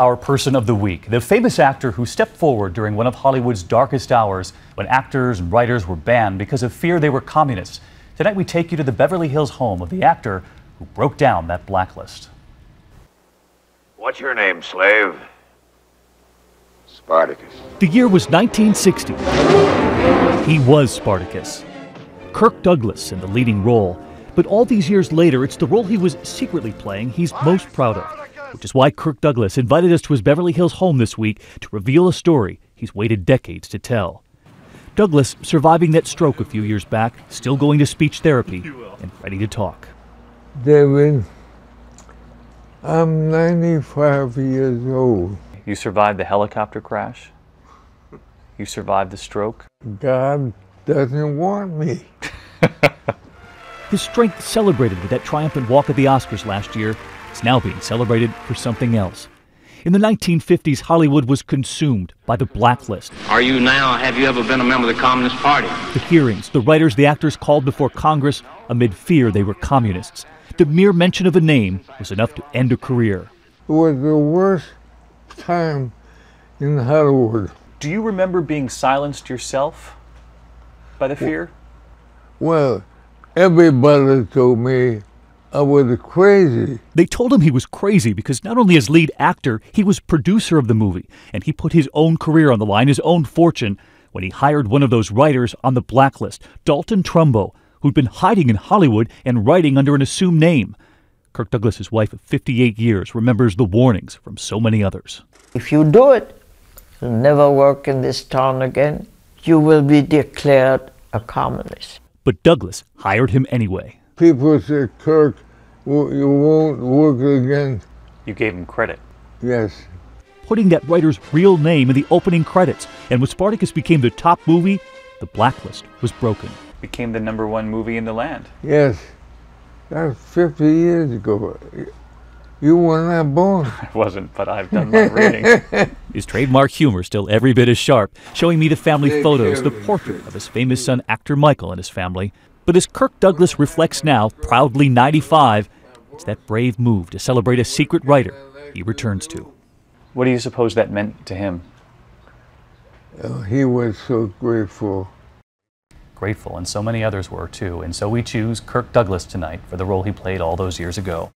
Our person of the week, the famous actor who stepped forward during one of Hollywood's darkest hours when actors and writers were banned because of fear they were communists. Tonight we take you to the Beverly Hills home of the actor who broke down that blacklist. What's your name, slave? Spartacus. The year was 1960. He was Spartacus. Kirk Douglas in the leading role. But all these years later, it's the role he was secretly playing he's most proud of. Which is why Kirk Douglas invited us to his Beverly Hills home this week to reveal a story he's waited decades to tell. Douglas, surviving that stroke a few years back, still going to speech therapy and ready to talk. David, I'm 95 years old. You survived the helicopter crash? You survived the stroke? God doesn't want me. His strength celebrated with that triumphant walk at the Oscars last year. It's now being celebrated for something else. In the 1950s, Hollywood was consumed by the blacklist. Have you ever been a member of the Communist Party? The hearings, the writers, the actors called before Congress amid fear they were communists. The mere mention of a name was enough to end a career. It was the worst time in Hollywood. Do you remember being silenced yourself by the fear? Well, everybody told me I was crazy. They told him he was crazy because not only as lead actor, he was producer of the movie, and he put his own career on the line, his own fortune, when he hired one of those writers on the blacklist, Dalton Trumbo, who'd been hiding in Hollywood and writing under an assumed name. Kirk Douglas's wife of 58 years remembers the warnings from so many others. If you do it, you'll never work in this town again. You will be declared a communist. But Douglas hired him anyway. People said, Kirk, you won't work again. You gave him credit. Yes. Putting that writer's real name in the opening credits. And when Spartacus became the top movie, the blacklist was broken. Became the #1 movie in the land. Yes. That was 50 years ago. You were not born. I wasn't, but I've done my reading. His trademark humor still every bit as sharp, showing me the family photos, the portrait of his famous son, actor Michael, and his family. But as Kirk Douglas reflects now, proudly 95, it's that brave move to celebrate a secret writer he returns to. What do you suppose that meant to him? He was so grateful. Grateful, and so many others were too. And so we choose Kirk Douglas tonight for the role he played all those years ago.